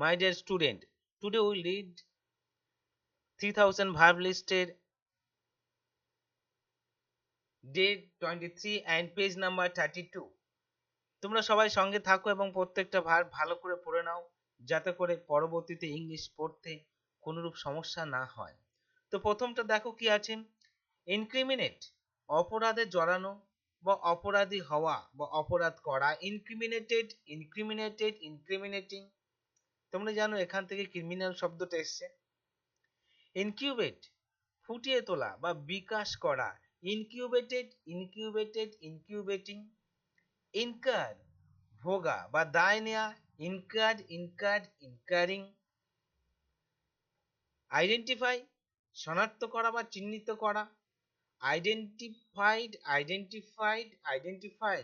My dear student, today we read 3000 verb listed day 23 and page number 32. তোমরা সবাই সঙ্গে থাকো এবং প্রত্যেকটা ভার্ব ভালো করে পড়ে নাও যাতে করে পরবর্তীতে ইংলিশ পড়তে কোনোরূপ সমস্যা না হয়। তো প্রথমটা দেখো কি আছে, ইনক্রিমিনেট অপরাধে জড়ানো বা অপরাধী হওয়া বা অপরাধ করা, ইনক্রিমিনেটেড ইনক্রিমিনেটেড ইনক্রিমিনেটিং। তোমরা জানো এখান থেকে ক্রিমিনাল শব্দটা এসছে। ইনকিউবেট ফুটিয়ে তোলা বা বিকাশ করা, ইনকিউবেটেড ইনকিউবেটেড ইনকিউবেটিং। ইনকার ভোগা বা দায় নেয়া, ইনকার্ড ইনকার্ড ইনকারিং। আইডেন্টিফাই শনাক্ত করা বা চিহ্নিত করা, আইডেন্টিফাইড আইডেন্টিফাইড আইডেন্টিফাই।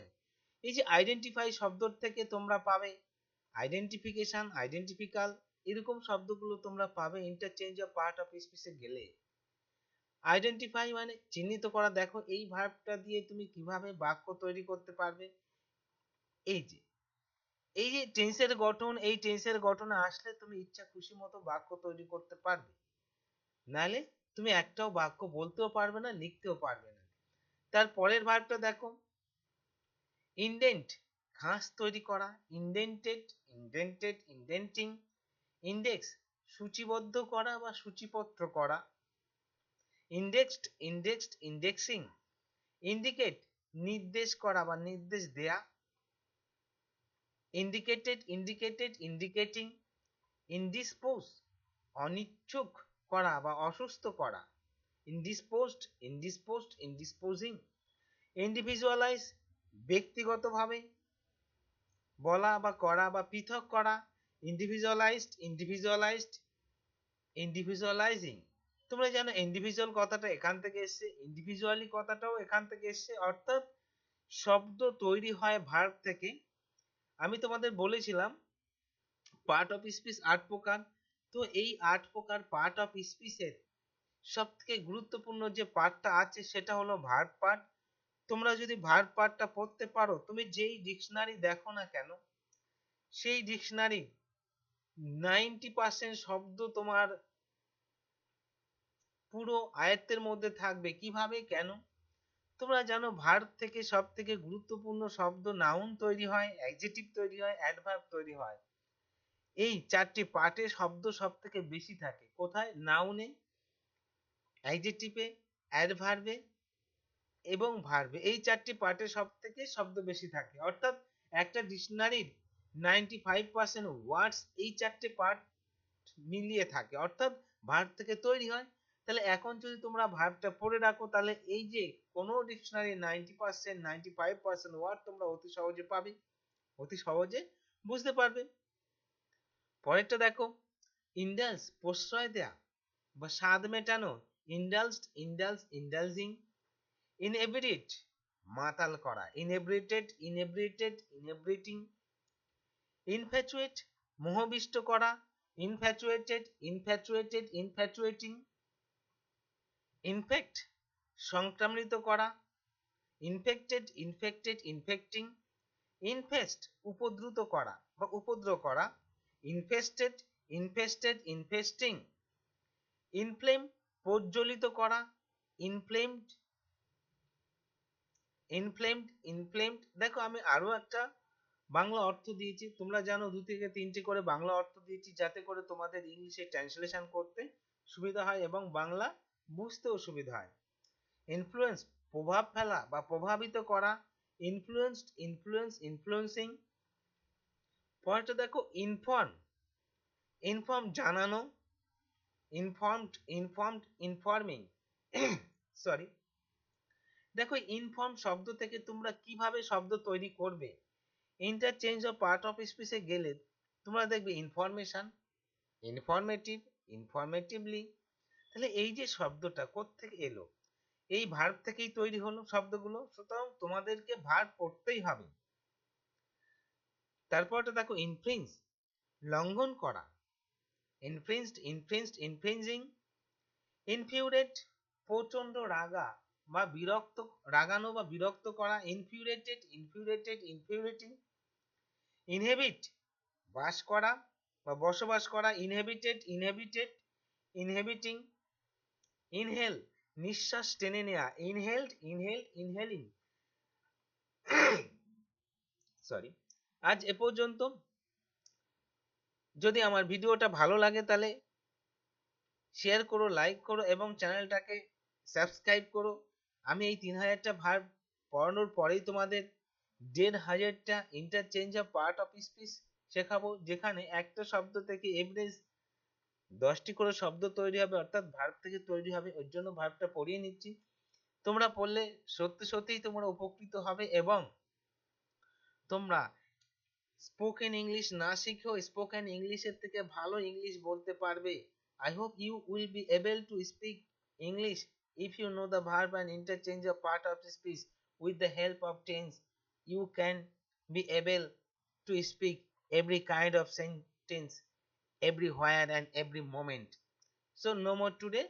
এই যে আইডেন্টিফাই শব্দ থেকে তোমরা পাবে আইডেন্টিফিকেশন আইডেন্টিফিক্যাল, এরকম শব্দগুলো তোমরা পাবে ইন্টারচেঞ্জ অফ পার্ট অফ স্পিচে গেলে। আইডেন্টিফাই মানে চিহ্নিত করা। দেখো এই ভার্বটা দিয়ে তুমি কিভাবে বাক্য তৈরি করতে পারবে, এই যে টেন্সের গঠন, এই টেন্সের গঠনে আসলে তুমি ইচ্ছা খুশি মতো বাক্য তৈরি করতে পারবে, নাহলে তুমি একটাও বাক্য বলতেও পারবে না, লিখতেও পারবে না। তার পরের ভার্বটা দেখো, ইনডেন্ট খাস তৈরি করা, ইনডেন্টেড ইনডেন্টেড ইনডেন্টিং। ইন্ডেক্স সূচিবদ্ধ করা বা সূচিপত্র করা, ইন্ডেক্সড ইন্ডেক্সড ইন্ডেক্সিং। ইন্ডিকেট নির্দেশ করা বা নির্দেশ দেয়া, ইন্ডিকেটেড ইন্ডিকেটেড ইন্ডিকেটিং। ইনডিসপোজ অনিচ্ছুক করা বা অসুস্থ করা, ইনডিসপোজড ইনডিসপোজড ইনডিসপোজিং। ইন্ডিভিজুয়ালাইজ ব্যক্তিগতভাবে বলা বা করা বা পৃথক করা, ইন্ডিভিজুয়ালাইজড ইন্ডিভিজুয়ালাইজড ইন্ডিভিজুয়ালাইজিং। তোমরা জানো ইন্ডিভিজুয়াল কথাটা এখান থেকে এসছে, ইন্ডিভিজুয়ালি কথাটাও এখান থেকে এসছে, অর্থাৎ শব্দ তৈরি হয় ভার্ব থেকে। আমি তোমাদের বলেছিলাম পার্ট অফ স্পিচ 8 প্রকার। তো এই 8 প্রকার পার্ট অফ স্পিচের সব থেকে গুরুত্বপূর্ণ যে পার্টটা আছে সেটা হলো ভার্ব পার্ট। তোমরা যদি ভার্ব পার্টটা পড়তে পারো, তুমি যেই ডিকশনারি দেখো না কেন সেই ডিকশনারি 90% শব্দ তোমার পুরো আয়ত্তের মধ্যে থাকবে। কিভাবে, কেন? তোমরা জানো ভার্ব থেকে সব থেকে গুরুত্বপূর্ণ শব্দ নাউন তৈরি হয়, অ্যাডজেক্টিভ তৈরি হয়, অ্যাডভার্ব তৈরি হয়। এই চারটি পার্টে শব্দ সব থেকে বেশি থাকে। কোথায়? নাউনে, অ্যাডজেক্টিভে, অ্যাডভার্বে এবং ভার্বে। এই চারটি পার্টে সব থেকে শব্দ বেশি থাকে। অর্থাৎ একটা ডিকশনারির 95% ওয়ার্ডস এই চারটে পার্ট মিলিয়ে থাকে, অর্থাৎ ভার্ব থেকে তৈরি হয়। তাহলে এখন যদি তোমরা ভার্বটা পড়ে রাখো, তাহলে এই যে কোনো ডিকশনারি 90% 95% ওয়ার্ড তোমরা অতি সহজে পাবে, অতি সহজে বুঝতে পারবে। পরেরটা দেখো, ইন্ডালস প্রশ্রয় দেয়া বা স্বাদ মেটানো, ইন্ডালসড ইন্ডালস ইন্ডালজিং। ইনএবিরিট মাতাল করা, ইনএব্রিটেড ইনএব্রিটেড ইনএব্রিটিং। ইনফ্যাচুয়েট মোহবিষ্ট করা, ইনফ্যাচুয়েটেড ইনফ্যাচুয়েটেড ইনফ্যাচুয়েটিং। ইনফেক্ট সংক্রামিত করা, ইনফেক্টেড ইনফেক্টেড ইনফেক্টিং। ইনফেস্ট উপদ্রুত করা বা উপদ্রব করা, ইনফেস্টেড ইনফেস্টেড ইনফেস্টিং। ইনফ্লেম প্রজ্বলিত করা, ইনফ্লেমড ইনফ্লেমড ইনফ্লেমড। দেখো আমি আরো একটা বাংলা অর্থ দিয়েছি, তোমরা জানো 2 থেকে 3টি করে বাংলা অর্থ দিয়েছি যাতে করে তোমাদের ইংলিশে ট্রান্সলেশন করতে সুবিধা হয় এবং বাংলা বুঝতেও সুবিধা হয়। ইনফ্লুয়েন্স প্রভাব ফেলা বা প্রভাবিত করা, ইনফ্লুয়েন্সড ইনফ্লুয়েন্স ইনফ্লুয়েন্সিং। পরেরটা দেখো, ইনফর্ম ইনফর্ম জানানো, ইনফর্মড ইনফর্মড ইনফর্মিং। সরি। দেখো ইনফর্ম শব্দ থেকে তোমরা কিভাবে শব্দ তৈরি করবে, ইন্টারচেঞ্জ অফ পার্ট অফ স্পিচে গেলে তোমরা দেখবে ইনফরমেশন, ইনফরমেটিভ, ইনফরমেটিভলি। তাহলে এই যে শব্দটা কোত্থেকে এলো, এই ভার্ব থেকেই তৈরি হলো শব্দগুলো। সুতরাং তোমাদেরকে ভার্ব পড়তেই হবে। তারপরটা দেখো, ইনফ্রিঞ্জ লঙ্ঘন করা, ইনফ্রিঞ্জড ইনফ্রিঞ্জড ইনফ্রিঞ্জিং। ইনফিউরেট প্রচন্ড রাগা বা বিরক্ত, রাগানো বা বিরক্ত করা, ইনফিউরেটেড ইনফিউরেটেড ইনফিউরেটিং। ইনহেবিট বাস করা, বা বসবাস করা, ইনহেবিটেড, ইনহেবিটিং, ইনহেল নিঃশ্বাস টেনে নেওয়া, ইনহেলিং। সরি। আজ এ পর্যন্ত। যদি আমার ভিডিওটা ভালো লাগে তাহলে শেয়ার করো, লাইক করো এবং চ্যানেলটাকে সাবস্ক্রাইব করো। আমি এই 3000টা ভার্ব পড়ানোর পরেই তোমাদের 1500টা interchange of part of speech শেখাবো, যেখানে একটা শব্দ থেকে এভারেজ 10টি করে শব্দ তৈরি হবে, অর্থাৎ ভার্ব থেকে তৈরি হবে। ওর জন্য ভার্বটা পড়িয়ে নিচ্ছি। তোমরা পড়লে সত্যি সত্যিই তোমরা উপকৃত হবে এবং তোমরা স্পোকেন ইংলিশ না শিখেও স্পোকেন ইংলিশের থেকে ভালো ইংলিশ বলতে পারবে। I hope you will be able to speak English if you know the verb and interchange of part of the speech. With the help of tense, you can be able to speak every kind of sentence, everywhere and every moment. So no more today.